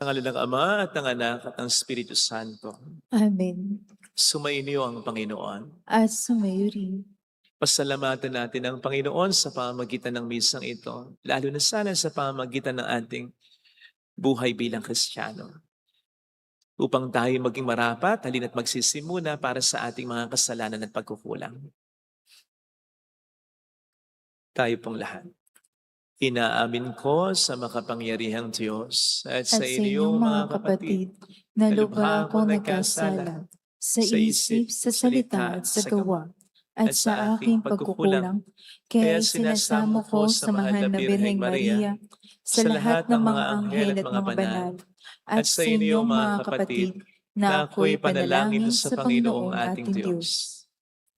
Sa ngalan ng Ama at ng Anak at ng Espiritu Santo. Amen. Sumainyo ang Panginoon. At sumayo rin. Pasalamatan natin ang Panginoon sa pamamagitan ng misang ito, lalo na sana sa pamamagitan ng ating buhay bilang Kristiyano. Upang tayo maging marapat, halina't magsisimuna para sa ating mga kasalanan at pagkukulang. Tayo pong lahat. Inaamin ko sa makapangyarihang Diyos at sa inyong mga kapatid na na lubha akong nagkasala sa isip, sa salita at sa gawa, at sa aking pagkukulang. Kaya sinasamo ko sa mahal na Birheng Maria, sa lahat ng mga anghel at mga banal, at sa inyong mga kapatid, na ako'y panalangin sa Panginoong ating Diyos.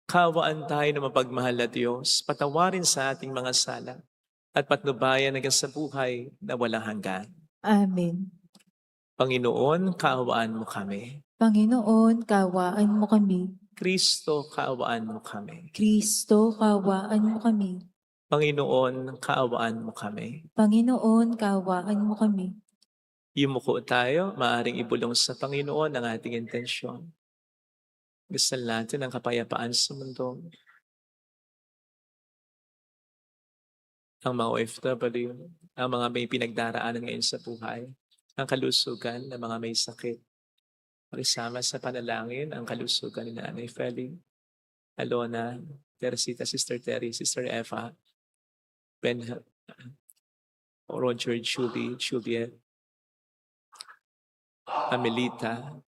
Kawaan tayo na mapagmahal na Diyos, patawarin sa ating mga sala, at patnubayan hanggang sa buhay na walang hanggan. Amen. Panginoon, kaawaan mo kami. Panginoon, kawaan mo kami. Kristo, kaawaan mo kami. Kristo, kawaan mo kami. Panginoon, kaawaan mo kami. Panginoon, kawaan mo kami. Yumuko tayo, maaring ibulong sa Panginoon ang ating intensyon. Gusto natin ang kapayapaan sa mundo. Ang mga OFW, ang mga may pinagdaraanan ngayon sa buhay, ang kalusugan ng mga may sakit. Pakisama sa panalangin ang kalusugan ni Nanay Feli, Alona, Teresita, Sister Terry, Sister Eva, Ben, Roger, Juliet, Amelita,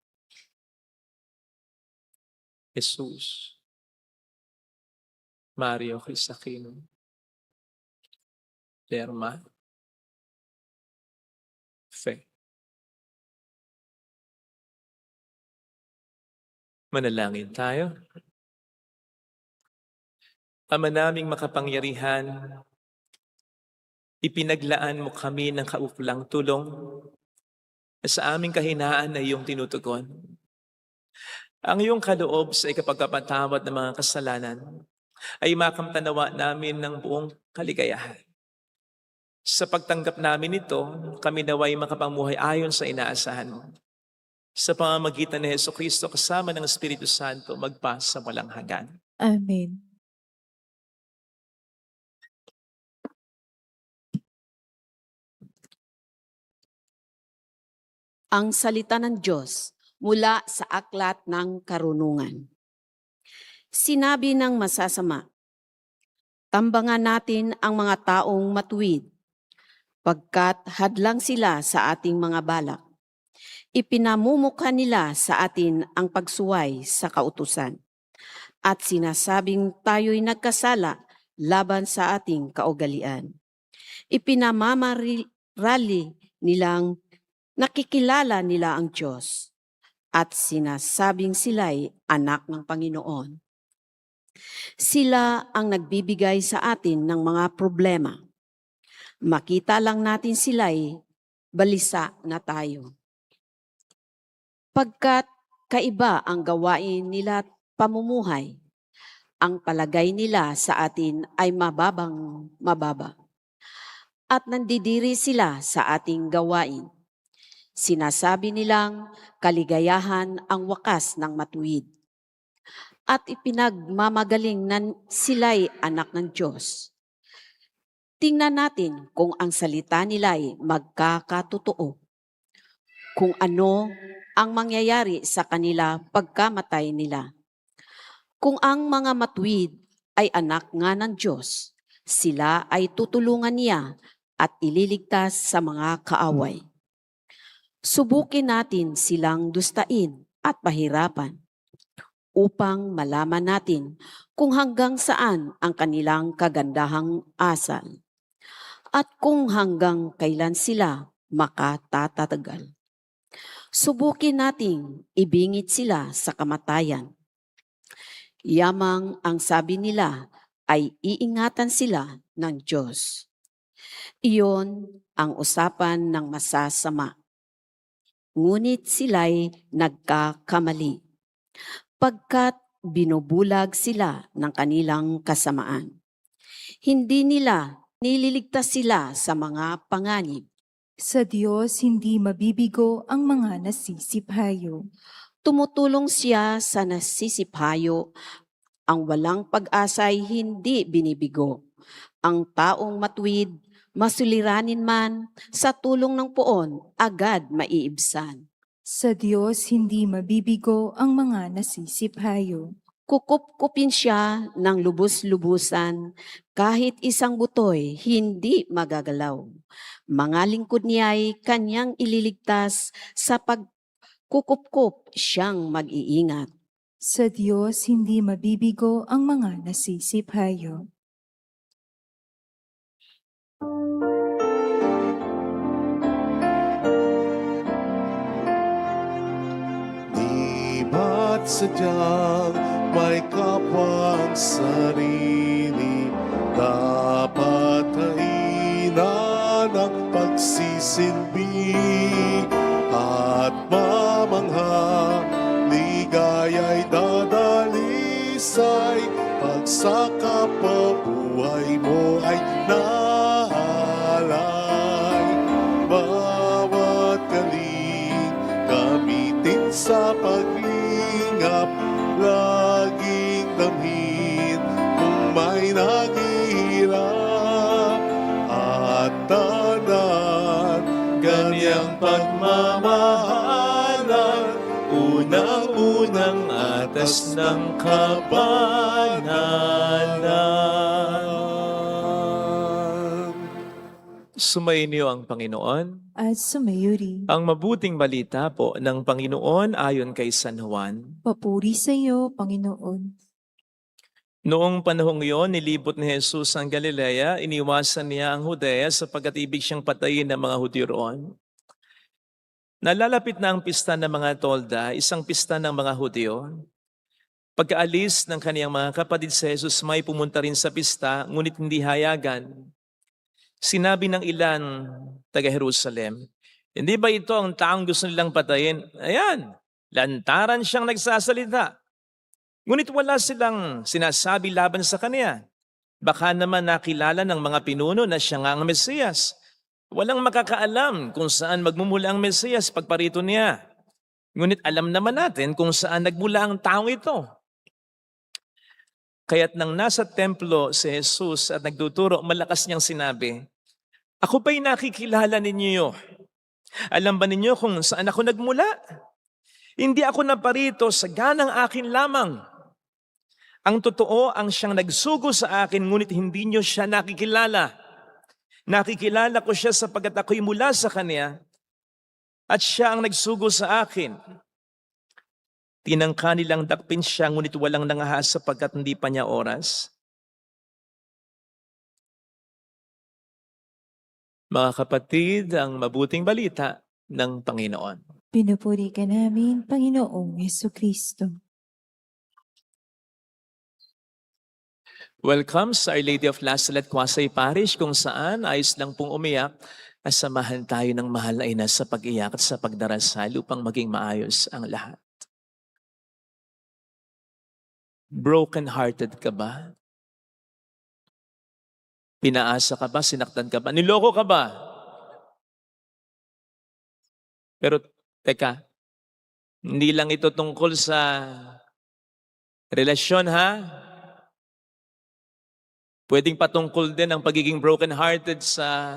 Jesus, Mario Crisaquino, Lerma, Fe. Manalangin tayo. Ama naming makapangyarihan, ipinaglaan mo kami ng kaukulang tulong na sa aming kahinaan ay iyong tinutugon. Ang iyong kaloob sa ikapagpapatawad ng mga kasalanan ay makamtanawa namin ng buong kaligayahan. Sa pagtanggap namin ito, kami naway makapamuhay ayon sa inaasahan mo. Sa pamamagitan ni Jesucristo kasama ng Espiritu Santo, magpa sa walang hanggan. Amen. Ang salita ng Diyos mula sa Aklat ng Karunungan. Sinabi ng masasama, tambangan natin ang mga taong matuwid, pagkat hadlang sila sa ating mga balak. Ipinamumukha nila sa atin ang pagsuway sa kautusan, at sinasabing tayo'y nagkasala laban sa ating kaugalian. Ipinamamarali nilang nakikilala nila ang Diyos, at sinasabing sila'y anak ng Panginoon. Sila ang nagbibigay sa atin ng mga problema. Makita lang natin sila'y balisa na tayo. Pagkat kaiba ang gawain nila at pamumuhay, ang palagay nila sa atin ay mababa. At nandidiri sila sa ating gawain. Sinasabi nilang kaligayahan ang wakas ng matuwid. At ipinagmamagaling na sila'y anak ng Diyos. Tingnan natin kung ang salita nila'y magkakatotoo. Kung ano ang mangyayari sa kanila pagkamatay nila. Kung ang mga matuwid ay anak nga ng Diyos, sila ay tutulungan niya at ililigtas sa mga kaaway. Subukin natin silang dustain at pahirapan upang malaman natin kung hanggang saan ang kanilang kagandahang asal at kung hanggang kailan sila makatatagal. Subukin nating ibingit sila sa kamatayan. Yamang ang sabi nila ay iingatan sila ng Diyos. Iyon ang usapan ng masasama. Ngunit sila'y nagkakamali, pagkat binubulag sila ng kanilang kasamaan. Hindi nila nililigtas sila sa mga panganib, Sa Diyos hindi mabibigo ang mga nasisiphayo. Tumutulong siya sa nasisiphayo. Ang walang pag-asa'y hindi binibigo. Ang taong matuwid, masuliranin man, sa tulong ng poon, agad maiibsan. Sa Diyos hindi mabibigo ang mga nasisiphayo. Kukup-kupin siya ng lubos-lubusan, kahit isang butoy hindi magagalaw. Mga lingkod niya'y kanyang ililigtas, sa pagkukup-kup siyang mag-iingat. Sa Diyos hindi mabibigo ang mga nasisiphayo. Di ba't sadyang may kapwang sarili, dapat hainan ang pagsisilbi at mamangha, ligaya'y dadalisay pag sa kapabuhay mo ay nahalay. Bawat galing gamitin sa paglingap, laging damhin kung may naghihirap. At tandaan, ganyang pagmamahalan, unang-unang atas ng kabanalan. Sumainyo ang Panginoon. At sumayuri. Ang mabuting balita po ng Panginoon ayon kay San Juan. Papuri sa iyo, Panginoon. Noong panahong iyon, nilibot ni Jesus ang Galilea, iniwasan niya ang Judea sapagkat ibig siyang patayin ng mga Hudyo roon. Nalalapit na ang pista ng mga tolda, isang pista ng mga Hudyo. Pagkaalis ng kaniyang mga kapatid si Jesus, may pumunta rin sa pista, ngunit hindi hayagan. Sinabi ng ilan taga Jerusalem, hindi ba ito ang taong gusto nilang patayin? Ayan, lantaran siyang nagsasalita. Ngunit wala silang sinasabi laban sa kanya. Baka naman nakilala ng mga pinuno na siya nga ang Mesiyas. Walang makakaalam kung saan magmumula ang Mesiyas pagparito niya. Ngunit alam naman natin kung saan nagmula ang taong ito. Kaya't nang nasa templo si Jesus at nagtuturo, malakas niyang sinabi, "Ako ba'y nakikilala ninyo? Alam ba ninyo kung saan ako nagmula? Hindi ako naparito sa ganang akin lamang. Ang totoo ang siyang nagsugo sa akin, ngunit hindi niyo siya nakikilala. Nakikilala ko siya sapagkat ako'y mula sa kanya at siya ang nagsugo sa akin." Tinangka nilang dakpin siya, ngunit walang nangahas sapagkat hindi pa niya oras. Mga kapatid, ang mabuting balita ng Panginoon. Pinupuri ka namin, Panginoong Jesucristo. Welcome sa Our Lady of La Salette Quasay Parish, kung saan ayos lang pong umiyak at samahan tayo ng mahal na ina sa pag-iyak at sa pagdarasal upang maging maayos ang lahat. Broken-hearted ka ba? Pinaasa ka ba? Sinaktan ka ba? Niloko ka ba? Pero teka, hindi lang ito tungkol sa relasyon, ha? Pwedeng patungkol din ang pagiging broken-hearted sa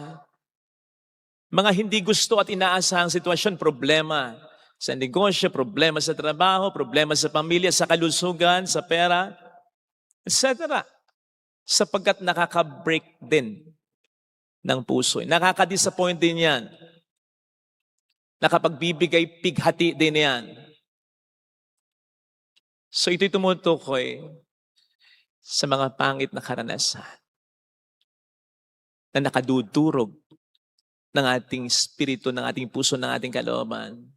mga hindi gusto at inaasahang sitwasyon, problema sa negosyo, problema sa trabaho, problema sa pamilya, sa kalusugan, sa pera, etc. Sapagkat nakaka-break din ng puso. Nakaka-disappoint din yan. Nakapagbibigay pighati din yan. So ito'y tumutukoy sa mga pangit na karanasan na nakadudurog ng ating espiritu, ng ating puso, ng ating kalooban.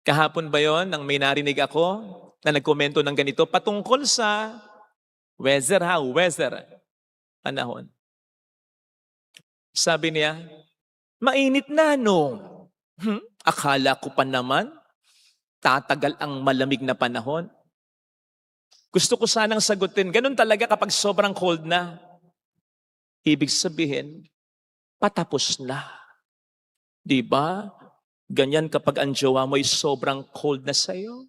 Kahapon ba yon nang may narinig ako na nagkomento ng ganito patungkol sa weather, panahon. Sabi niya, mainit na no. Akala ko pa naman, tatagal ang malamig na panahon. Gusto ko sanang sagutin, ganun talaga kapag sobrang cold na. Ibig sabihin, patapos na. Di ba? Ganyan kapag ang jowa mo ay sobrang cold na sa'yo.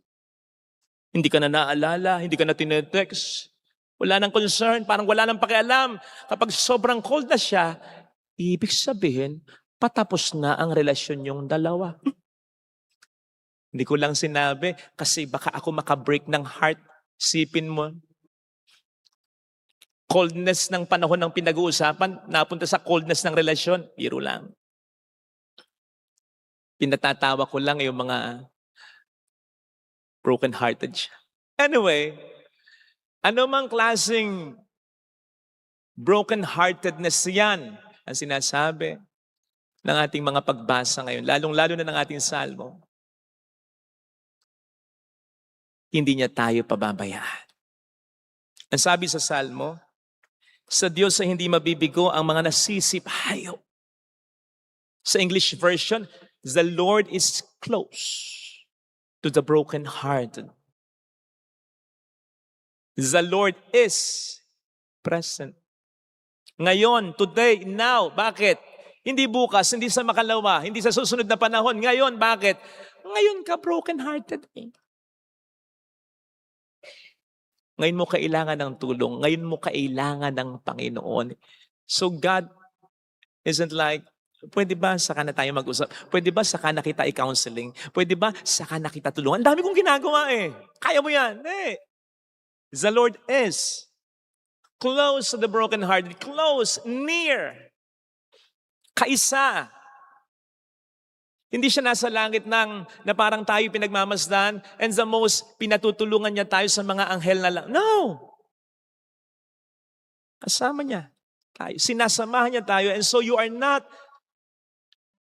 Hindi ka na naalala, hindi ka na tinetext. Wala nang concern, parang wala nang pakialam. Kapag sobrang cold na siya, ibig sabihin, patapos na ang relasyon yung dalawa. Hindi ko lang sinabi kasi baka ako makabreak ng heart. Sipin mo, coldness ng panahon ng pinag-uusapan, napunta sa coldness ng relasyon, biro lang. Pinatatawa ko lang yung mga broken-hearted siya. Anyway, ano mang klaseng broken-heartedness yan ang sinasabi ng ating mga pagbasa ngayon, lalong-lalo na ng ating salmo. Hindi niya tayo pababayaan. Ang sabi sa salmo, sa Diyos ay hindi mabibigo ang mga nasisipahayo. Sa English version, the Lord is close to the brokenhearted. The Lord is present. Ngayon, today, now. Bakit? Hindi bukas, hindi sa makalawa, hindi sa susunod na panahon. Ngayon, bakit? Ngayon ka brokenhearted. Ngayon mo kailangan ng tulong. Ngayon mo kailangan ng Panginoon. So God isn't like, pwede ba saka na tayo mag-usap? Pwede ba saka na kita i-counseling? Pwede ba saka na kita tulungan? Ang dami kong ginagawa eh. Kaya mo yan. Eh. The Lord is close to the brokenhearted. Close, near. Kaisa. Hindi siya nasa langit na parang tayo pinagmamasdan and the most pinatutulungan niya tayo sa mga anghel na lang. No! Kasama niya tayo. Sinasamahan niya tayo and so you are not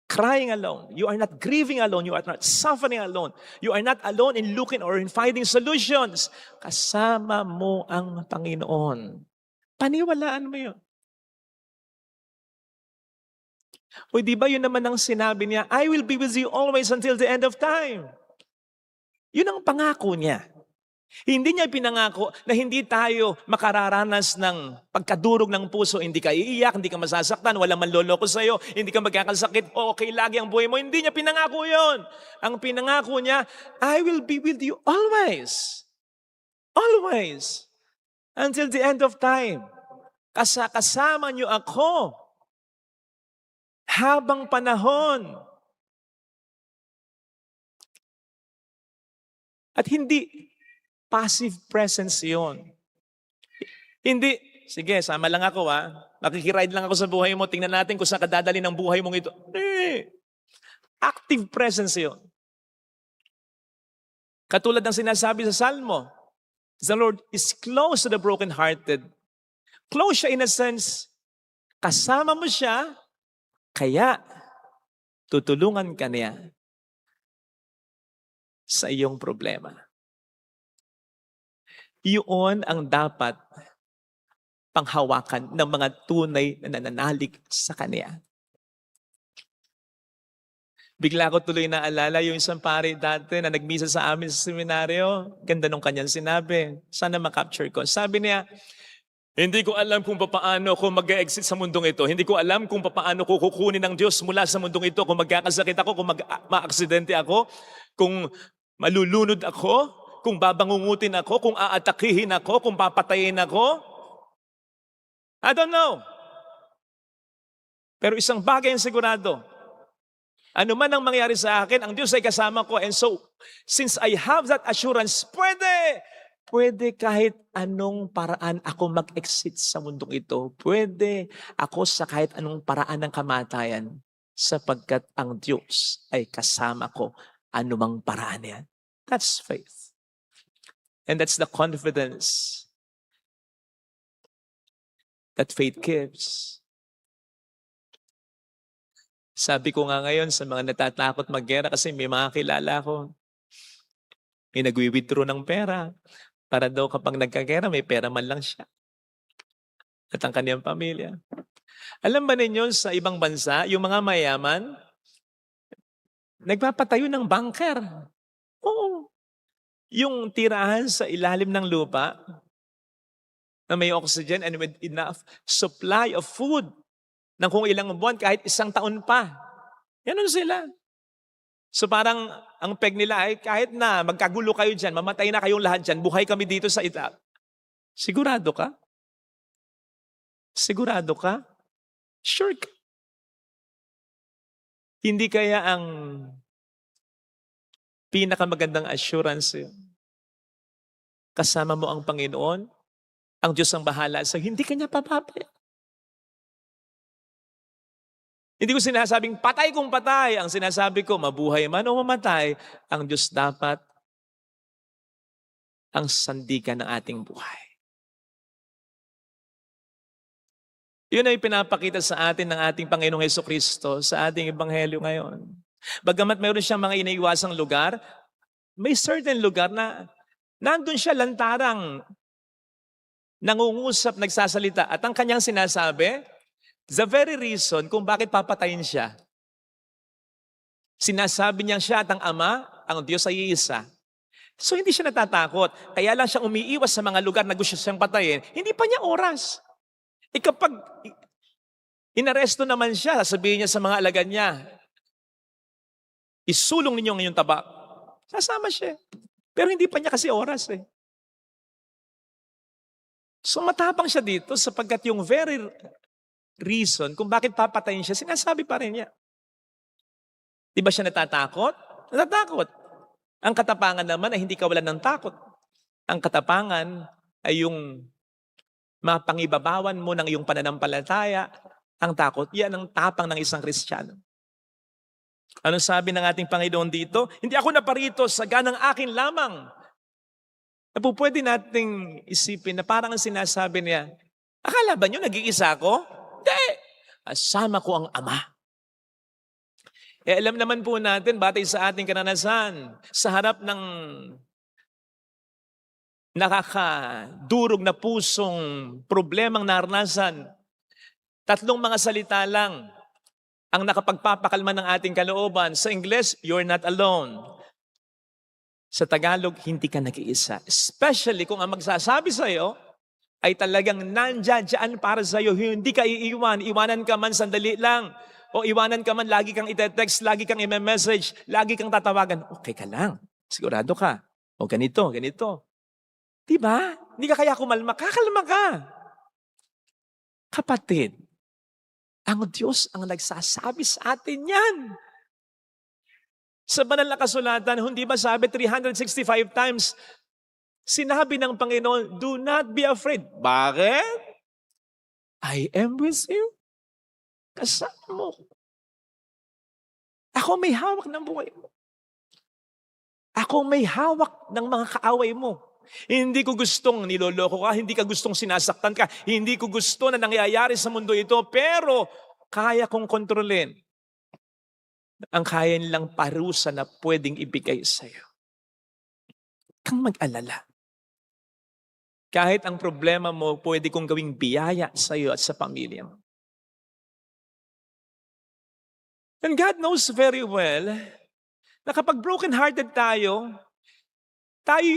crying alone. You are not grieving alone. You are not suffering alone. You are not alone in looking or in finding solutions. Kasama mo ang Panginoon. Paniwalaan mo yun. O di ba yun naman ang sinabi niya, I will be with you always until the end of time. Yun ang pangako niya. Hindi niya pinangako na hindi tayo makararanas ng pagkadurog ng puso, hindi ka iiyak, hindi ka masasaktan, walang manloloko sa'yo, hindi ka magkakasakit, okay lagi ang buhay mo. Hindi niya pinangako yun. Ang pinangako niya, I will be with you always. Always. Until the end of time. Kasama niyo ako. Habang panahon. At hindi passive presence yon. Hindi, sige, sama lang ako makikiride lang ako sa buhay mo, tingnan natin kung saan kadadali ng buhay mong ito. Active presence yon. Katulad ng sinasabi sa Salmo, the Lord is close to the brokenhearted. Close siya in a sense, kasama mo siya, kaya, tutulungan ka niya sa iyong problema. Iyon ang dapat panghawakan ng mga tunay na nananalig sa Kanya. Bigla ko tuloy naalala yung isang pare dati na nagmisa sa amin sa seminaryo. Ganda nung kanyang sinabi. Sana makapture ko. Sabi niya, hindi ko alam kung paano ako mag-exit sa mundong ito. Hindi ko alam kung paano ko kukunin ng Diyos mula sa mundong ito. Kung magkakasakit ako, kung ma-aksidente ako, kung malulunod ako, kung babangungutin ako, kung aatakihin ako, kung papatayin ako. I don't know. Pero isang bagay ang sigurado. Ano man ang mangyari sa akin, ang Diyos ay kasama ko. And so, since I have that assurance, pwede kahit anong paraan ako mag-exit sa mundong ito. Pwede ako sa kahit anong paraan ng kamatayan sapagkat ang Diyos ay kasama ko anumang paraan yan. That's faith. And that's the confidence that faith gives. Sabi ko nga ngayon sa mga natatakot maggera kasi may mga kilala ko. May nagwi-withdraw ng pera. Para daw kapag nagkagera, may pera man lang siya. At ang kaniyang pamilya. Alam ba ninyo sa ibang bansa, yung mga mayaman, nagpapatayo ng bunker. Oo. Yung tirahan sa ilalim ng lupa, na may oxygen and with enough supply of food. ng kung ilang buwan, kahit isang taon pa. Ganun sila. So parang ang peg nila ay kahit na magkagulo kayo dyan, mamatay na kayong lahat dyan, buhay kami dito sa ita. Sigurado ka? Sigurado ka? Sure ka? Hindi kaya ang pinakamagandang assurance kasama mo ang Panginoon, ang Diyos ang bahala sa hindi kanya papapaya. Hindi ko sinasabing patay kung patay. Ang sinasabi ko, mabuhay man o mamatay, ang Diyos dapat ang sandigan ng ating buhay. Yun ay pinapakita sa atin ng ating Panginoong Hesukristo sa ating Ebanghelyo ngayon. Bagamat mayroon siyang mga inaiwasang lugar, may certain lugar na nandun siya lantarang nangungusap, nagsasalita. At ang kanyang sinasabi, the very reason kung bakit papatayin siya. Sinasabi niya siya at ang Ama, ang Diyos ay iisa. So hindi siya natatakot. Kaya lang siya umiiwas sa mga lugar na gusto siyang patayin. Hindi pa niya oras. Kapag inaresto naman siya, sasabihin niya sa mga alagad niya, isulong ninyo ang inyong taba. Sasama siya. Pero hindi pa niya kasi oras eh. So matapang siya dito sapagkat yung very reason kung bakit papatayin siya, sinasabi pa rin niya. Di ba siya natatakot? Natatakot. Ang katapangan naman ay hindi kawalan ng takot. Ang katapangan ay yung mapangibabawan mo ng iyong pananampalataya. Ang takot, yan ang tapang ng isang Kristiyano. Anong sabi ng ating Panginoon dito? Hindi ako naparito sa ganang akin lamang. Pwede nating isipin na parang ang sinasabi niya, akala ba nyo nag-iisa ako? Hindi! Kasama ko ang Ama. Alam naman po natin, batay sa ating karanasan, sa harap ng nakakadurog na pusong problemang naranasan, tatlong mga salita lang ang nakapagpapakalma ng ating kalooban. Sa Ingles, you're not alone. Sa Tagalog, hindi ka nag-iisa. Especially kung ang magsasabi sa iyo ay talagang nandiyan para sa iyo. Hindi ka iiwan. Iwanan ka man sandali lang. O iwanan ka man, lagi kang ite-text, lagi kang i-message, lagi kang tatawagan. Okay ka lang. Sigurado ka. O ganito, ganito. Diba? Hindi ka kaya kumalma. Kakalma ka. Kapatid, ang Diyos ang nagsasabi sa atin yan. Sa banal na kasulatan, hindi ba sabi 365 times, sinabi ng Panginoon, do not be afraid. Bakit? I am with you. Kasama mo. Ako may hawak ng buhay mo. Ako may hawak ng mga kaaway mo. Hindi ko gustong niloloko ka, hindi ka gustong sinasaktan ka, hindi ko gusto na nangyayari sa mundo ito, pero kaya kong kontrolin ang kaya nilang parusa na pwedeng ibigay sa iyo. Kang mag-alala. Kahit ang problema mo, pwede kong gawing biyaya sa iyo at sa pamilya mo. And God knows very well na kapag broken-hearted tayo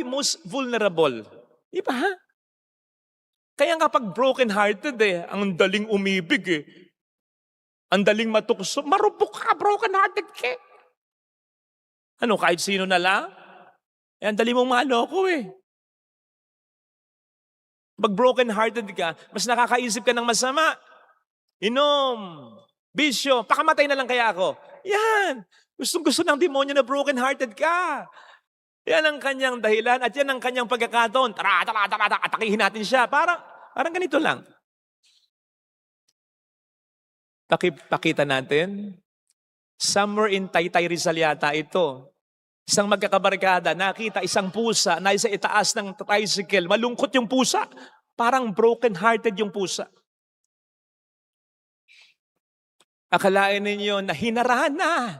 most vulnerable. Di ba? Kaya kapag broken-hearted ang daling umibig ang daling matukso, marupok ka, broken-hearted ka. Ano, kahit sino na lang? Ang dali mong maloko Pag broken-hearted ka, mas nakakaisip ka ng masama. Inom, bisyo, pakamatay na lang kaya ako. Yan. Gustong-gusto ng demonyo na broken-hearted ka. Yan ang kanyang dahilan at yan ang kanyang pagkakataon. Tara, atakihin natin siya. Parang ganito lang. Pakita natin. Somewhere in Taytay Rizal yata ito. Isang magkakabarkada, nakita isang pusa na isa itaas ng tricycle. Malungkot yung pusa. Parang broken-hearted yung pusa. Akalain ninyo na hinarahan na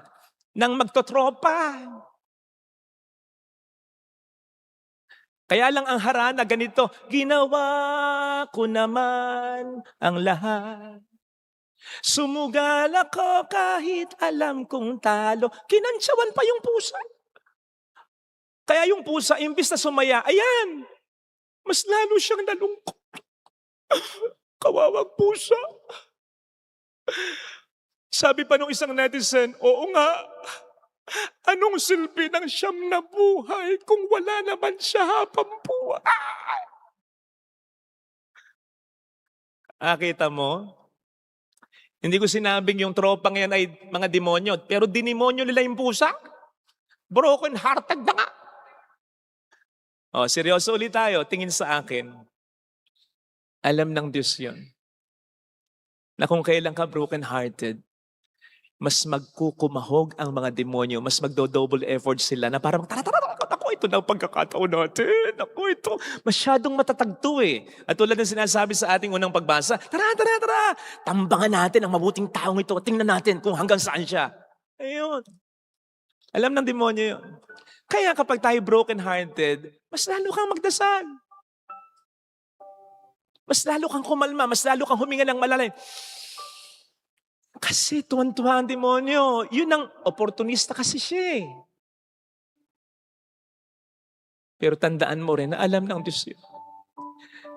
ng magtotropa. Kaya lang ang harana ganito, ginawa ko naman ang lahat. Sumugal ako kahit alam kong talo. Kinantsawan pa yung pusa. Kaya yung pusa, imbis na sumaya, ayan, mas lalo siyang nalungkot. Kawawang pusa. Sabi pa nung isang netizen, oo nga, anong silbi ng siyam na buhay kung wala naman siya habang buhay? Kita mo? Hindi ko sinabing yung tropang yan ay mga demonyo, pero dinimonyo nila yung pusa. Broken hearted na nga. Seryoso ulit tayo, tingin sa akin. Alam ng Diyos yun. Na kung kailan ka broken hearted, mas magkukumahog ang mga demonyo, mas magdo-double effort sila na parang, tara, ako, ito na ang pagkakataon natin. Ako, ito. Masyadong matatagto eh. At tulad ng sinasabi sa ating unang pagbasa, tara. Tambangan natin ang mabuting taong ito. Tingnan natin kung hanggang saan siya. Ayun. Alam ng demonyo yun. Kaya kapag tayo broken-hearted, mas lalo kang magdasal. Mas lalo kang kumalma, mas lalo kang huminga ng malalim. Kasi tuwan-tuwa ang demonyo. Yun ang oportunista kasi siya eh. Pero tandaan mo rin na alam ng Diyos yun.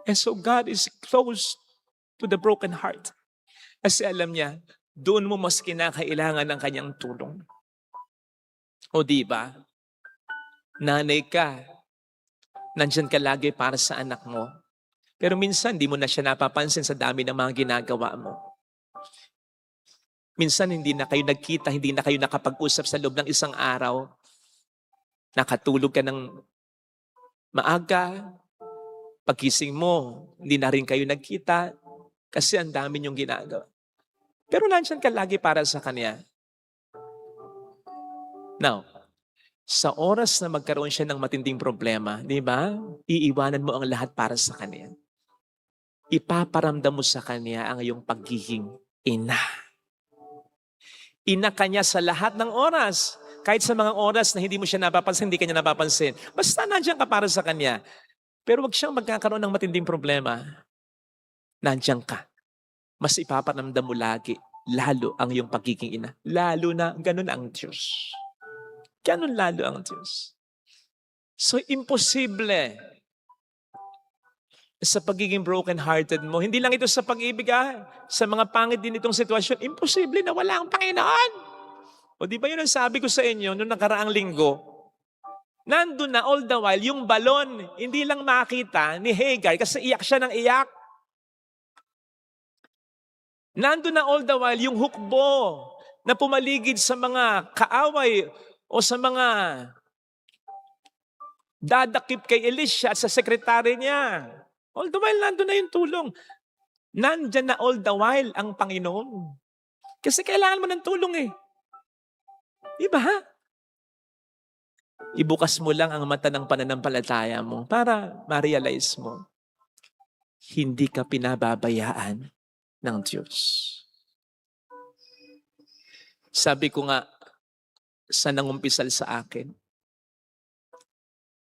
And so God is close to the broken heart. Kasi alam niya, doon mo mas kinakailangan ng kanyang tulong. O di ba? Nanay ka, nandyan ka lagi para sa anak mo. Pero minsan, di mo na siya napapansin sa dami ng mga ginagawa mo. Minsan, hindi na kayo nagkita, hindi na kayo nakapag-usap sa loob ng isang araw. Nakatulog ka ng maaga, pagkising mo, hindi na rin kayo nagkita kasi ang dami niyong ginagawa. Pero nandyan ka lagi para sa Kanya. Now, sa oras na magkaroon siya ng matinding problema, di ba? Iiwanan mo ang lahat para sa Kanya. Ipaparamdam mo sa Kanya ang iyong pagiging ina. Ina ka niya sa lahat ng oras. Kahit sa mga oras na hindi mo siya napapansin, hindi ka niya napapansin. Basta nandiyan ka para sa Kanya. Pero wag siyang magkakaroon ng matinding problema. Nandiyan ka. Mas ipaparamdam mo lagi, lalo ang iyong pagiging ina. Lalo na, ganun ang Diyos. Ganun lalo ang Diyos. So, imposible sa pagiging broken-hearted mo. Hindi lang ito sa pag-ibig, sa mga pangit din itong sitwasyon. Imposible na wala ang Panginoon. O di ba yun ang sabi ko sa inyo noong nakaraang linggo? Nandun na all the while yung balon, hindi lang makita ni Hagar kasi iyak siya ng iyak. Nandun na all the while yung hukbo na pumaligid sa mga kaaway o sa mga dadakip kay Elisha at sa sekretary niya. All the while nandun na yung tulong. Nandyan na all the while ang Panginoon. Kasi kailangan mo ng tulong eh. Diba? Ibukas mo lang ang mata ng pananampalataya mo para ma-realize mo, hindi ka pinababayaan ng Diyos. Sabi ko nga sa nangumpisal sa akin,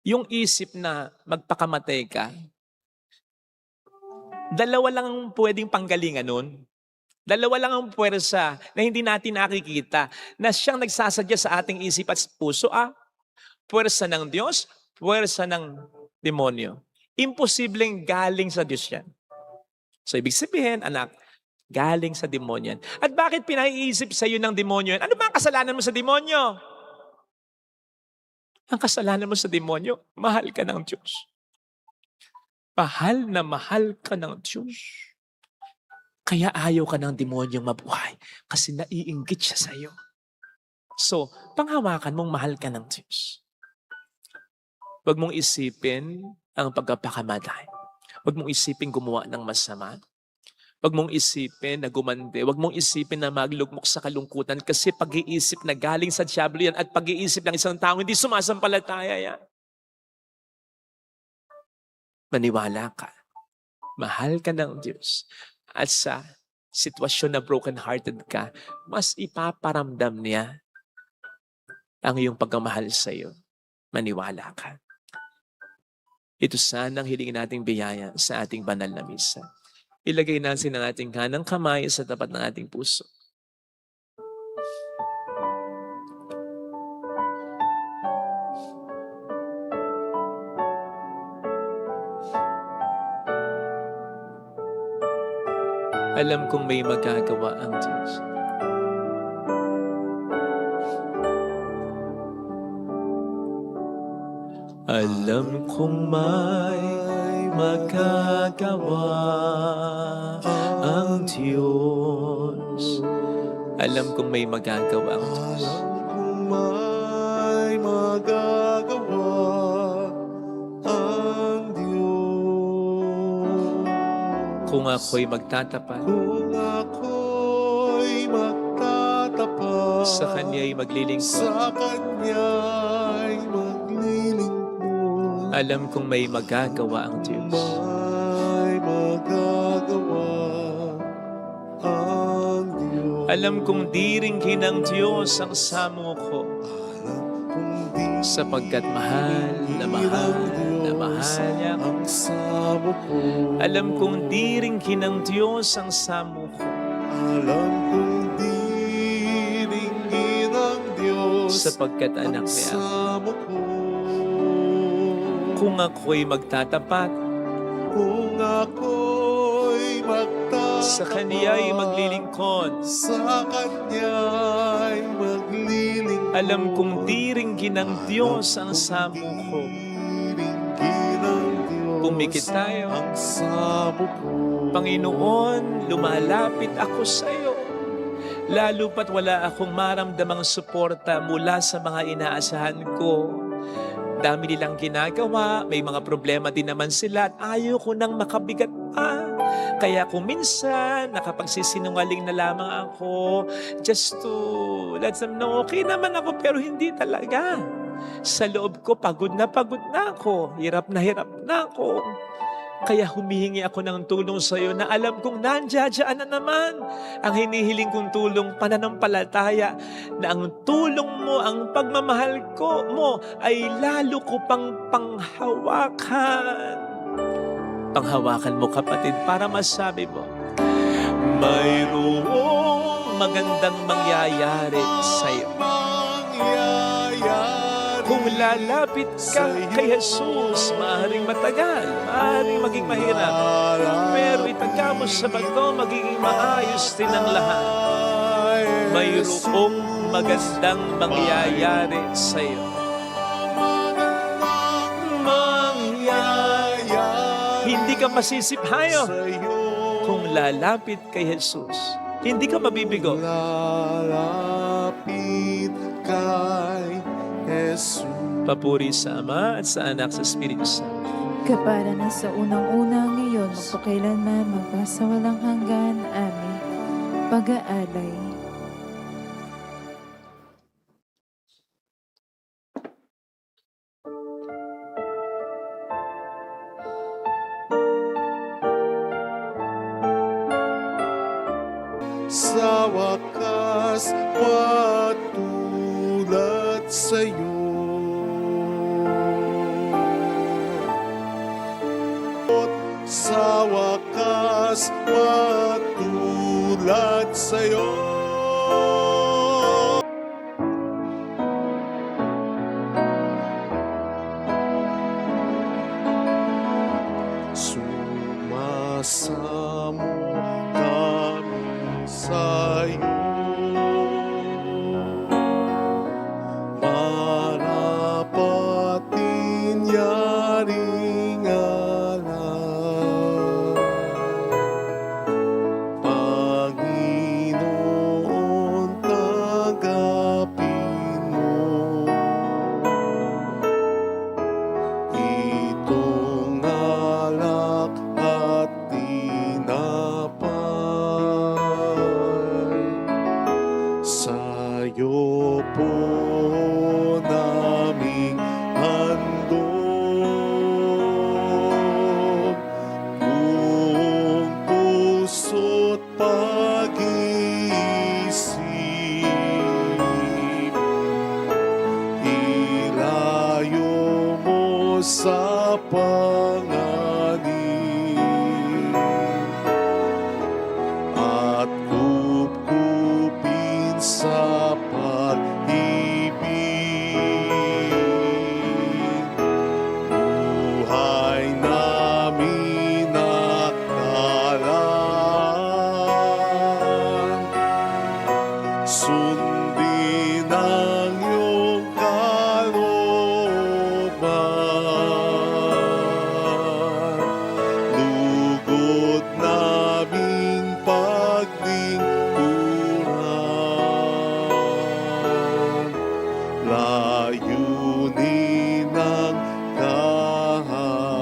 yung isip na magpakamatay ka, dalawa lang ang pwedeng panggalingan nun. Dalawa lang ang puwersa na hindi natin nakikita na siyang nagsasadya sa ating isip at puso. Puwersa ng Diyos, puwersa ng demonyo. Imposibleng galing sa Diyos yan. So ibig sabihin, anak, galing sa demonyo yan. At bakit pinaiisip sa iyo ng demonyo yan? Ano ba ang kasalanan mo sa demonyo? Ang kasalanan mo sa demonyo, mahal ka ng Diyos. Mahal na mahal ka ng Diyos. Kaya ayaw ka ng demonyong mabuhay kasi naiinggit siya sa iyo. So, panghawakan mong mahal ka ng Diyos. Huwag mong isipin ang pagkapakamatay. Huwag mong isipin gumawa ng masama. Huwag mong isipin na gumande. Huwag mong isipin na maglugmok sa kalungkutan kasi pag-iisip na galing sa diablo yan at pag-iisip ng isang tao hindi sumasampalataya yan. Maniwala ka. Mahal ka ng Diyos. At sa sitwasyon na broken-hearted ka, mas ipaparamdam niya ang iyong pagmamahal sa iyo. Maniwala ka. Ito sana ang hilingin nating biyaya sa ating banal na misa. Ilagay natin ang ating kanang kamay sa tapat ng ating puso. Alam kong may magagawa ang Diyos. Alam kong may magagawa ang Diyos. Alam kong may magagawa ang Diyos. Alam kong may magagawa ang Diyos. Kung ako'y magtatapat, Kung ako'y magtatapat sa Kanya'y maglilingkod. sa Kanya'y maglilingkod, Alam kong may magagawa ang Diyos. may magagawa ang Diyos. Alam kong diringgin ng Diyos ang samo ko, Alam kong di sapagkat mahal na mahal na mahal niya ako. ang samo ko. Alam kong diringgin ng Diyos ang samo ko, Alam kong diringgin ang Diyos sapagkat anak ang niya ako. samo ko. Kung ako'y magtatapat, Kung ako'y magtatapat sa Kaniya'y maglilingkod. sa Kanya'y maglilingkod. Alam kong diringgin ng Diyos ang samo ko. Diringgin ng Diyos Pumikit tayo. ang samo ko. Panginoon, lumalapit ako sa iyo. Lalo pat wala akong maramdamang suporta mula sa mga inaasahan ko. Dami nilang ginagawa, may mga problema din naman sila at ayaw ko nang makabigat pa. Kaya kung minsan, nakapagsisinungaling na lamang ako just to let them know, okay naman ako pero hindi talaga. Sa loob ko, pagod na ako, hirap na ako. Kaya humihingi ako ng tulong sa iyo na alam kong nandiyan na naman ang hinihiling kong tulong, pananampalataya na ang tulong mo, ang pagmamahal ko mo ay lalo ko pang panghawakan. Panghawakan mo kapatid para masabi mo, mayroong magandang mangyayari sa iyo. Mangyayari Kung lalapit ka kay Jesus, maaaring matagal, maaaring maging mahirap. Pero itaga mo sa bato, magiging maayos din ang lahat. Mayroong magandang mangyayari sa iyo. Hindi ka masisiphayo kung lalapit kay Jesus. Hindi ka mabibigo. Lalapit kay Jesus. Papuri sa Ama at sa Anak sa Espiritu Santo. Kapara na sa unang-una ngayon, magpakailanman, magpasawalang hanggan. Amen. Pag-aalay. Sa wakas, patulad sa'yo. Sa wakas, patulad sa'yo. Sumasamo kami sa'yo. Marapatin yaring alam. Panginoon, tanggapin mo itong alak at tinapay. Sa'yo po naming handog buong puso't pag-iisip. Ilayo mo sa panganib at kupkupin sa pag-ibig. Buhay namin nakalaan layunin ng kaharian.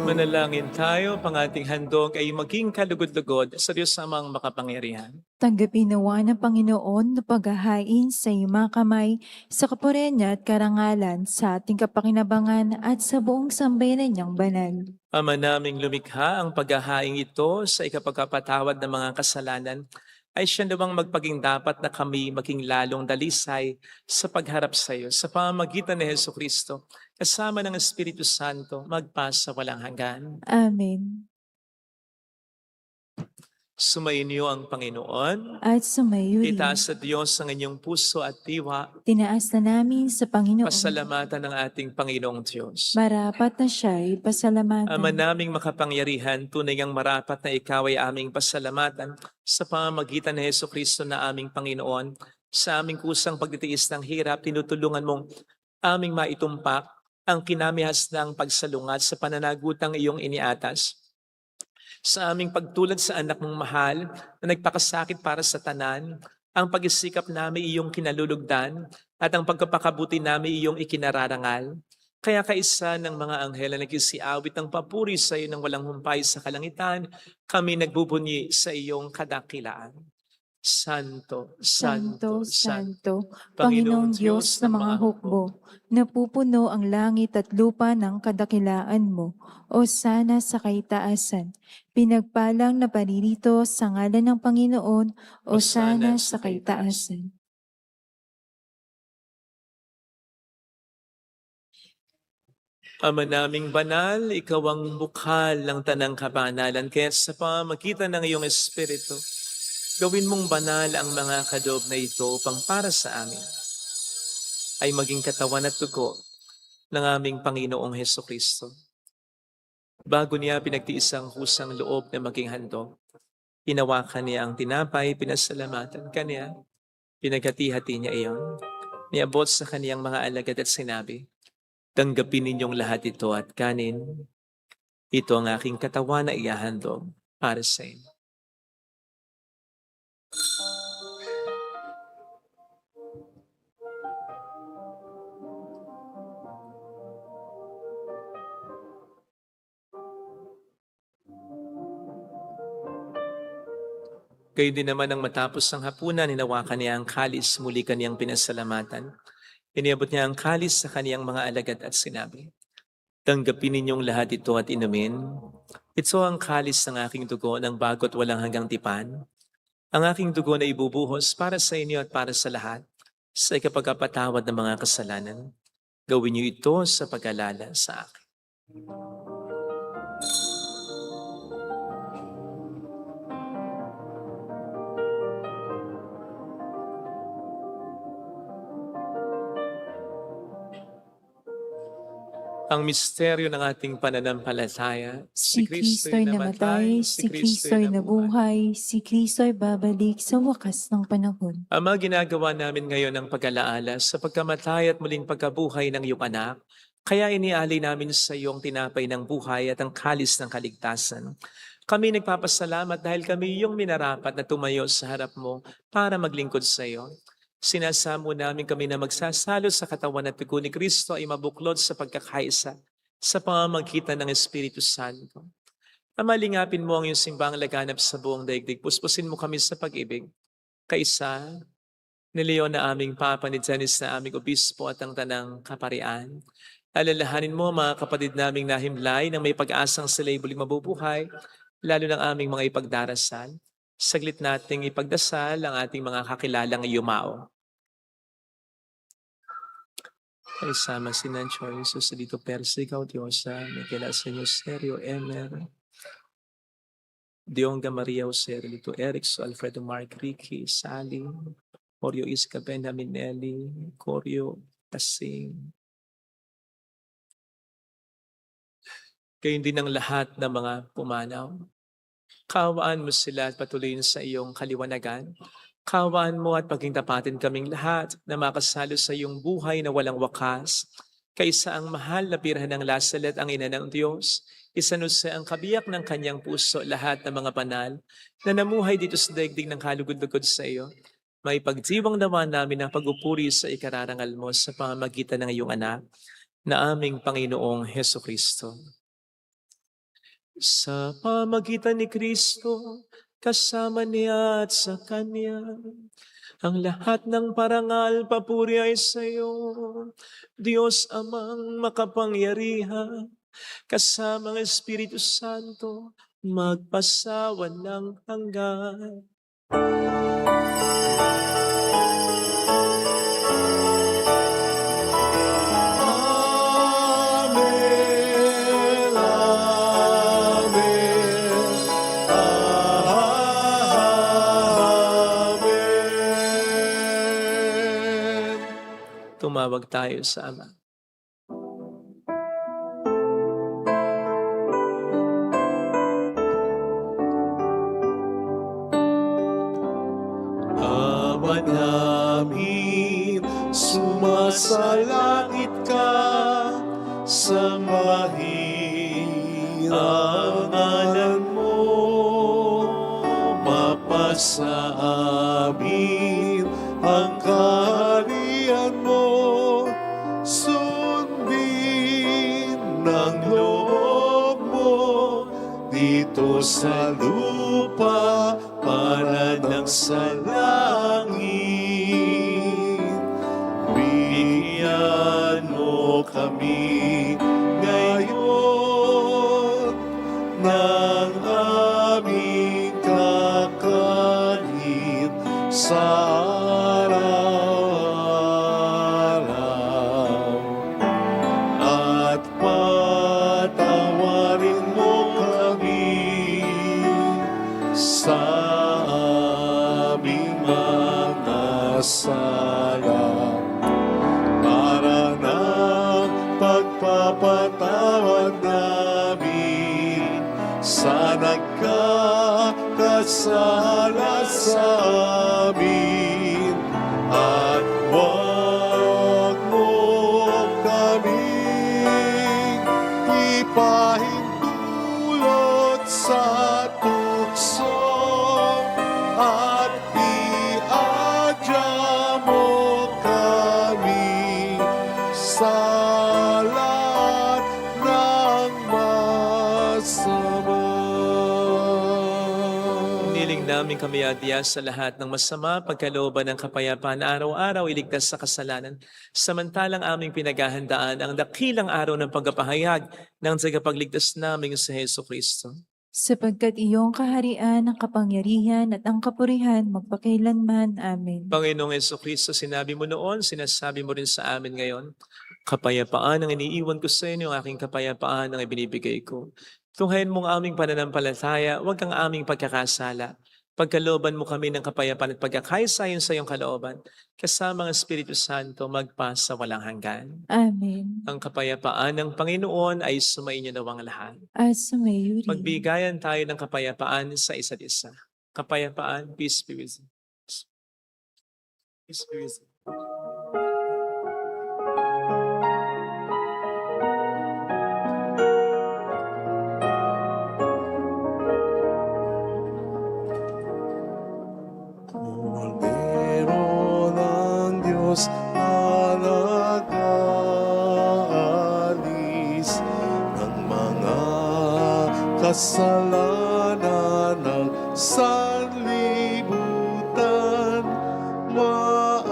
Manalangin tayo, pang ating handog ay maging kalugod-lugod sa Diyos Amang makapangyarihan. Tanggapin nawa ng Panginoon na paghahain sa iyong mga kamay sa kapurihan niya at karangalan sa ating kapakinabangan at sa buong sambayanan niyang banal. Ama naming lumikha, ang paghahaing ito sa ikapagkapatawad ng mga kasalanan ay siya namang magpaging dapat na kami maging lalong dalisay sa pagharap sa iyo sa pamamagitan ni Jesucristo kasama ng Espiritu Santo magpa sa walang hanggan. Amen. Sumainyo ang Panginoon. At sumayo rin, Itaas sa Diyos ang inyong puso at diwa. tinaas na namin sa Panginoon. Pasalamatan ng ating Panginoong Diyos. Marapat na siya'y pasalamatan. Ama naming makapangyarihan, tunay ang marapat na ikaw ay aming pasalamatan sa pamamagitan ni Jesucristo na aming Panginoon. Sa aming kusang pagtitiis ng hirap, tinutulungan mong aming maitumpak ang kinamihas ng pagsalungat sa pananagutang iyong iniatas. Sa aming pagtulad sa anak mong mahal na nagpakasakit para sa tanan, ang pag-isikap namin iyong kinalulugdan at ang pagkapakabuti namin iyong ikinararangal. Kaya kaisa ng mga anghel na nagsiawit ng papuri sa iyo ng walang humpay sa kalangitan, kami nagbubunyi sa iyong kadakilaan. Santo, Santo, Santo, Santo, Panginoong Diyos ng mga hukbo, napupuno ang langit at lupa ng kadakilaan mo, o sana sa kaitaasan. Pinagpalang na paririto sa ngalan ng Panginoon, o sana sa kaitaasan. Ama naming banal, ikaw ang bukal ng tanang kabanalan, kaya sa pamamagitan ng iyong Espiritu, gawin mong banal ang mga kaloob na ito upang para sa amin ay maging katawan at dugo ng aming Panginoong Hesukristo. Bago niya pinagtiis ang kusang loob na maging handog, hinawakan niya ang tinapay, pinasalamatan kaniya, pinaghati-hati niya iyon, niabot sa kaniyang mga alagad at sinabi, tanggapin ninyong lahat ito at kanin, ito ang aking katawan na ihahandog para sa inyo. Kayo din naman ang matapos ng hapunan, hinawakan niya ang kalis, muli kaniyang pinasalamatan. Iniabot niya ang kalis sa kaniyang mga alagad at sinabi, tanggapin ninyong lahat ito at inumin. Ito ang kalis ng aking dugo ng bago't walang hanggang tipan. Ang aking dugo na ibubuhos para sa inyo at para sa lahat sa ikapagkapatawad ng mga kasalanan. Gawin niyo ito sa pag-alala sa akin. Ang misteryo ng ating pananampalataya, Si Kristo'y namatay, si Kristo'y nabuhay, si Kristo'y babalik sa wakas ng panahon. Ama, ginagawa namin ngayon ang pag-alaala sa pagkamatay at muling pagkabuhay ng iyong anak, kaya inialay namin sa iyong tinapay ng buhay at ang kalis ng kaligtasan. Kami nagpapasalamat dahil kami iyong minarapat na tumayo sa harap mo para maglingkod sa iyo. Sinasamo namin kami na magsasalo sa katawan at dugo ni Kristo ay mabuklod sa pagkakaisa sa pamamagitan ng Espiritu Santo. Amalingapin mo ang iyong simbang laganap sa buong daigdig. Puspusin mo kami sa pag-ibig. Kaisa, ni Leon na aming Papa, ni Janice na aming Obispo at ang Tanang Kaparian. Alalahanin mo mga kapatid naming nahimlay na may pag-asang sila'y muling mabubuhay, lalo ng aming mga ipagdarasal. Saglit nating ipagdasal ang ating mga kakilalang yumao. Ay sama si Nancho, Jesus, dito Persicaw, Diyosa, Miguel Asenio, Serio, Emer, Dionga Maria Jose, dito Ericso, Alfredo Mark, Ricky, Sally, Corio Isca, Benjamin Nelly, Corio, Tasing. Gayon din ang lahat ng mga pumanaw. Kawaan mo sila at patuloyin sa iyong kaliwanagan. Kawaan mo at paging tapatin kaming lahat na makasalo sa iyong buhay na walang wakas. Kaysa ang mahal na birhen ng Lasalet, ang ina ng Diyos, isanusa ang kabiyak ng kanyang puso lahat ng mga banal na namuhay dito sa daigdig ng kalugod-lugod sa iyo. may pagdiwang naman namin ang pagpupuri sa ikararangal mo sa pamamagitan ng iyong anak na aming Panginoong Heso Kristo. Sa pamamagitan ni Kristo, kasama niya at sa Kanya, ang lahat ng parangal papuri ay sa iyo, Diyos Amang makapangyarihan, kasama ng Espiritu Santo, magpasawalang hanggan. Amen, amen, amen. Tumawag tayo sa Ama. Ama namin, sumasalangit ka, sambahin ang ngalan mo, mapasa amin ang kaharian mo, sundin ang loob mo dito sa lupa para ng sa langit. Bigyan mo kami ngayon ng aming kakanin sa araw-araw. At patawarin mo kami sa aming mga sala, para ng pagpapatawad namin sa nagkakasala sa amin. At huwag mo kaming ipahintulot sa tukso, at iadya mo kami sa lahat ng masama. Niling namin kami adya sa lahat ng masama, pagkalooban ng kapayapaan araw-araw, iligtas sa kasalanan. Samantalang aming pinaghahandaan ang dakilang araw ng pagpapahayag ng tagapagligtas naming sa Heso Kristo. Sapagkat iyong kaharian, ang kapangyarihan at ang kapurihan magpakailanman. Amen. Panginoong Heso Kristo, sinabi mo noon, sinasabi mo rin sa amin ngayon, kapayapaan ang iniiwan ko sa inyo, ang aking kapayapaan ang ibinibigay ko. Tunghayin mo ang aming pananampalataya, huwag kang aming pagkakasala. Pagkalooban mo kami ng kapayapaan at pagkakaisa sa iyong kalooban, kasama ang Espiritu Santo magpa sa walang hanggan. Amen. Ang kapayapaan ng Panginoon ay sumainyo nawang lahat. At sumayo rin. Magbigayan tayo ng kapayapaan sa isa't isa. Kapayapaan, peace be with you. Peace be with you. Cordero ng Diyos na nag-aalis ng mga kasalanan ng sanlibutan, maawa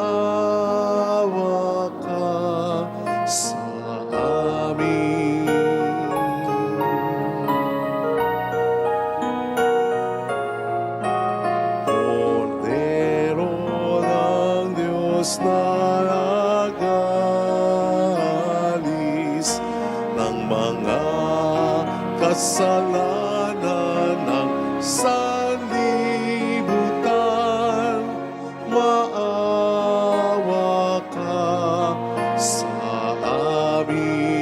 ka sa amin. Cordero ng Diyos na nag-aalis ng mga kasalanan ng sanlibutan, maawa ka sa amin.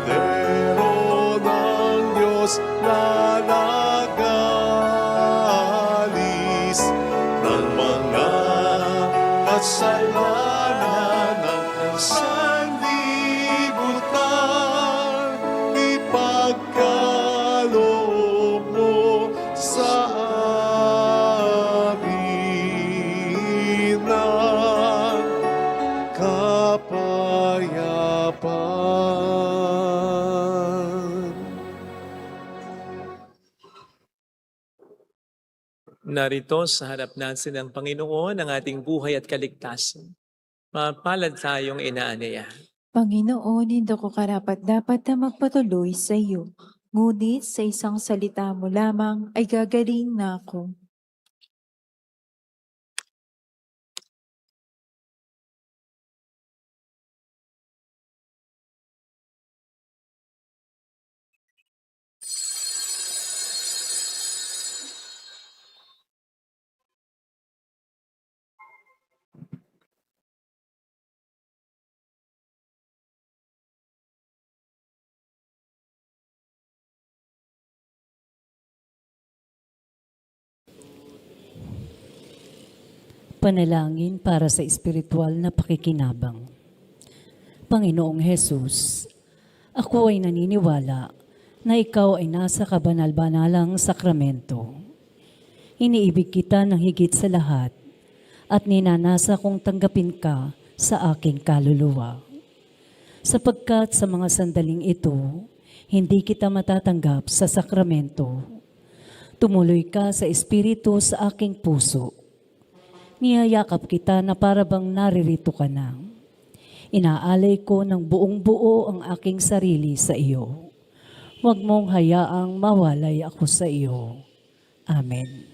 Cordero ng Diyos na nag-aalis ng mga kasalanan ng sanlibutan, ipagkaloob Narito sa harap natin ng Panginoon ang ating buhay at kaligtasan. Mapalad tayong inaanaya. Panginoon, hindi ko karapat-dapat na magpatuloy sa iyo. Ngunit sa isang salita mo lamang ay gagaling na ako. Panalangin para sa espiritual na pakikinabang. Panginoong Hesus, ako ay naniniwala na ikaw ay nasa kabanal-banalang sakramento. Iniibig kita ng higit sa lahat at ninanasa kong tanggapin ka sa aking kaluluwa. Sapagkat sa mga sandaling ito, hindi kita matatanggap sa sakramento. Tumuloy ka sa espiritu sa aking puso. Niyayakap kita na para bang naririto ka na. Inaalay ko ng buong buo ang aking sarili sa iyo. Huwag mong hayaang mawalay ako sa iyo. Amen.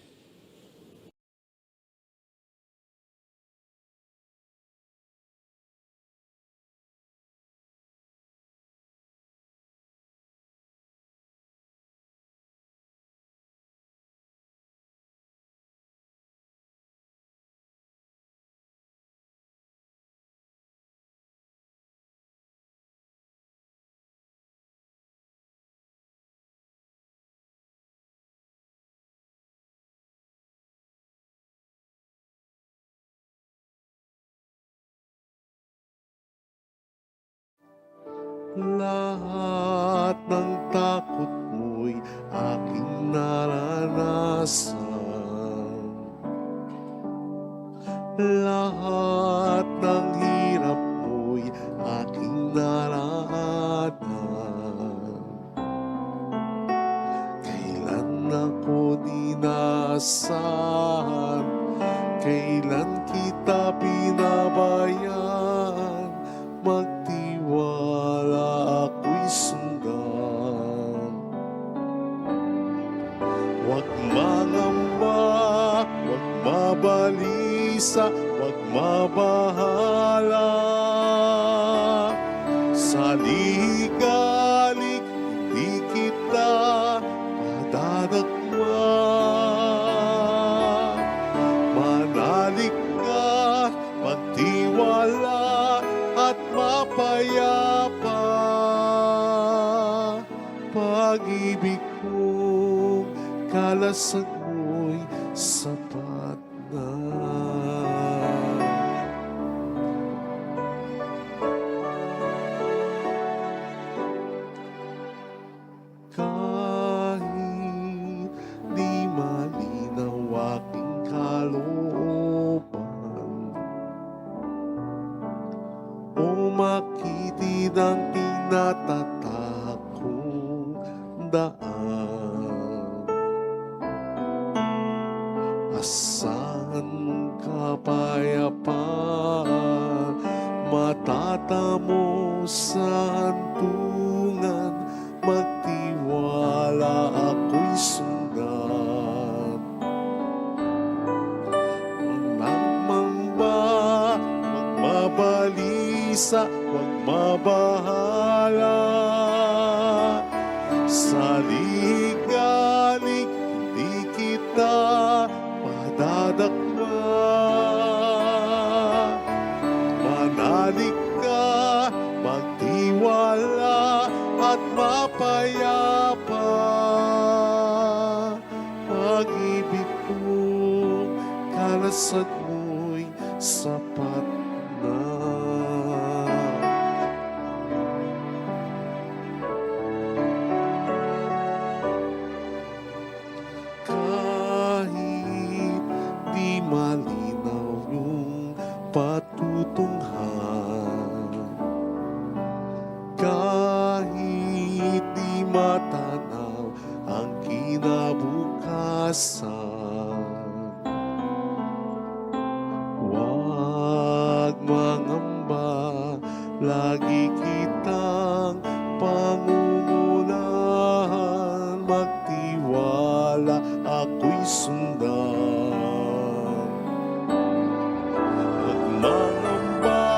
Lahat ng takot mo'y aking naranasan. Lahat ng hirap mo'y aking naraanan. Kailan ako dinasan, kailan kita pinabayaan, magtiwala ako'y sundan. Huwag mangamba, huwag mabalisa, huwag mabahala. Sa ligalig, hindi kita madadakma. Manalig ka, magtiwala at mapayapa. Pag-ibig kong kalasag mo'y sapat na. Kahit di malinaw aking kalooban, o makitid ang tinatatak kong daan, asahan kapayapaan matatamo sa hantungan, magtiwala ako'y sundan. Magmamba, magmabalisa, huwag mabahala. Sa ligalig, hindi kita madadakma. Manalig ka, magtiwala at mapayapa. Pag-ibig kong kalasag mo'y sapat na. Kahit di malinaw yung patutunghan, kahit di matanaw ang kinabukasan, lagi kitang pangungunahan, magtiwala ako'y sundan. Huwag mangamba,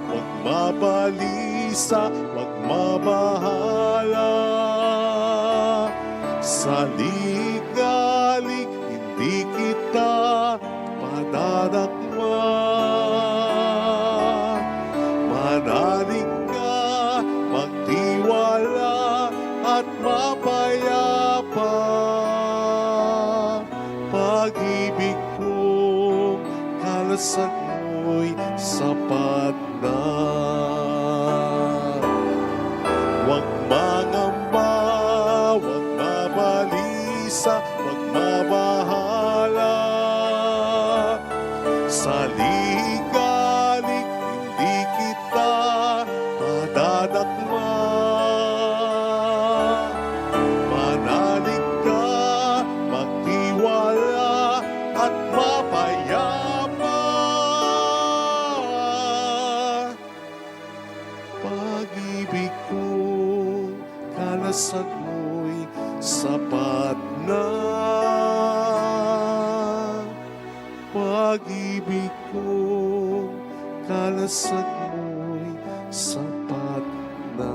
huwag mabalisa, huwag mabahala. Sa ligalig, hindi kita padadakma. Manalig ka, magtiwala at mapayapa. Pag-ibig ko, kalasag mo'y sapat na. Huwag mangamba, huwag mabalisa, huwag mabahala. Sa ligalig, hindi kita padadakma. Manalig ka, magtiwala at mapayapa. Pag-ibig ko, kalasag mo'y sapat na. Pag-ibig ko, kalasag mo'y sapat na.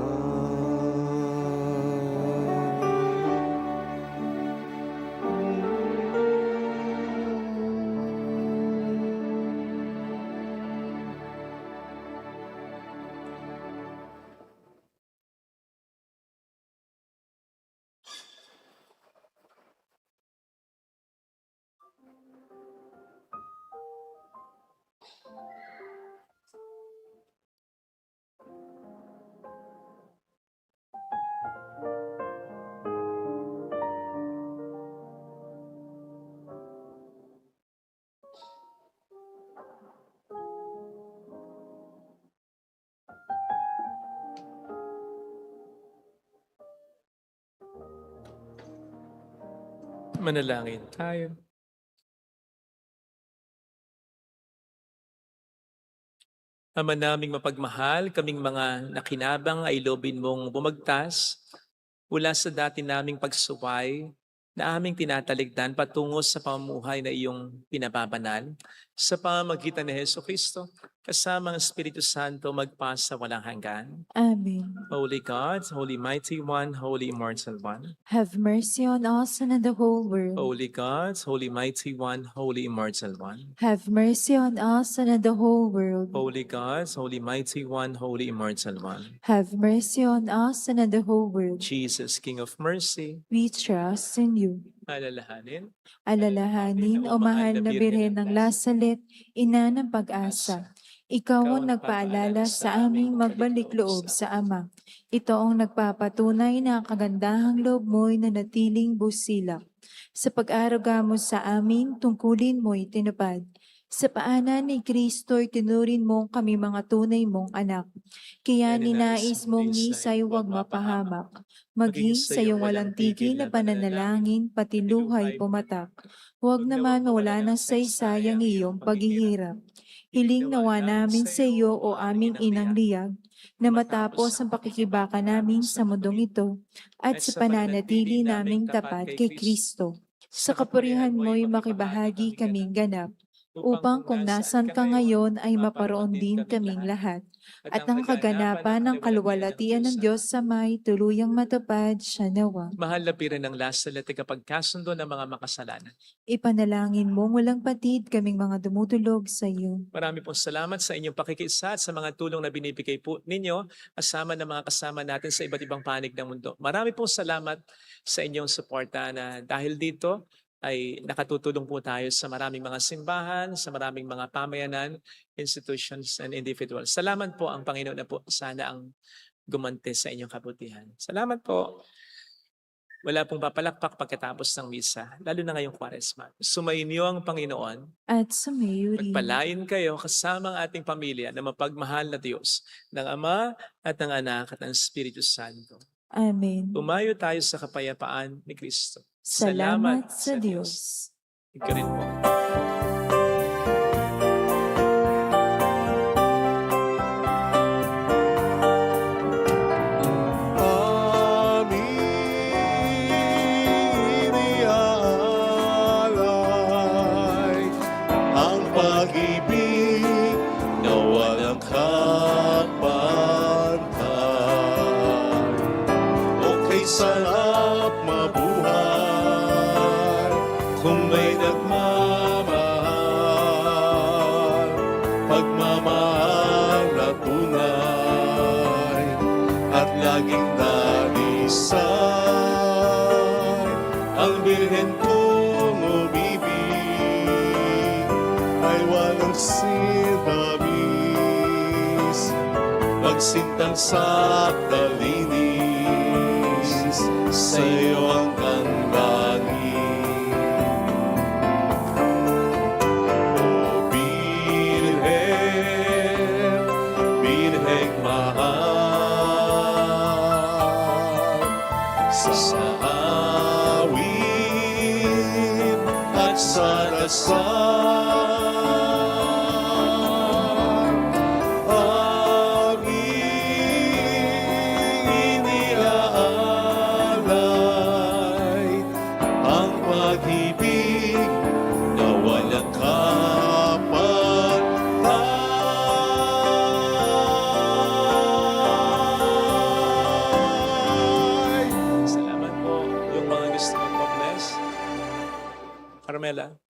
Manalangin tayo. Ama naming mapagmahal, kaming mga nakinabang ay lobin mong bumagtas mula sa dati naming pagsuway na aming tinataligdan patungo sa pamumuhay na iyong pinababanal sa pamamagitan ni Jesucristo kasama ang Espiritu Santo magpasa walang hanggan. Amen. Holy God, Holy Mighty One, Holy Immortal One. Have mercy on us and on the whole world. Holy God, Holy Mighty One, Holy Immortal One. Have mercy on us and on the whole world. Holy God, Holy Mighty One, Holy Immortal One. Have mercy on us and on the whole world. Jesus, King of Mercy, We trust in you. alalahanin. Alalahanin, o mahal na Birhen ng Lasalet, ina ng pag-asa. Ikaw ang nagpaalala sa aming magbalik loob sa Ama. Ito ang nagpapatunay na ang kagandahang loob mo'y nanatiling busilak. Sa pag-aruga mo sa amin, tungkulin mo'y tinupad. Sa paanan ni Kristo'y tinurin mo kami mga tunay mong anak. Kaya ninais mong nisa'y huwag mapahamak. Maging sa iyong walang tigil na pananalangin, pati luhay pumatak. Huwag naman mawala ng saysay ang iyong paghihirap. Hiling nawa namin sa iyo o aming inang liyag, na matapos ang pakikibaka namin sa mundong ito at sa pananatili naming tapat kay Kristo. Sa kapurihan mo'y makibahagi kaming ganap, upang kung nasan ka ngayon ay maparoon din kaming lahat. At ang kaganapan ng kaluwalhatian ng Diyos sa may tuluyang matupad siya nawa. Mahal na Birhen ng Lasalet, kapagkasundo ng mga makasalanan. Ipanalangin mong walang patid kaming mga dumudulog sa iyo. Marami pong salamat sa inyong pakikiisa at sa mga tulong na binibigay po ninyo kasama ng mga kasama natin sa iba't ibang panig ng mundo. Marami pong salamat sa inyong suporta na dahil dito ay nakatutulong po tayo sa maraming mga simbahan, sa maraming mga pamayanan, institutions, and individuals. Salamat po ang Panginoon na po sana ang gumante sa inyong kabutihan. Salamat po. Wala pong papalakpak pagkatapos ng misa, lalo na ngayong Kwaresma. Sumainyo ang Panginoon. At sumayo rin. Pagpalain kayo kasama ang ating pamilya na mapagmahal na Diyos, ng Ama at ng Anak at ng Espiritu Santo. Amen. Umayo tayo sa kapayapaan ni Kristo. Salamat sa Diyos. Ikaw rin po. Birhen kong umibig ay walang sindamis, pagsintang sa kalinis, sa iyo ang kandangin. O Birhen, Birheng mahal, sa awit at sa dasal, aming iniaalay ang pag-ibig na walang kapantay. Salamat po. Yung mga gusto mag-bless. Carmela.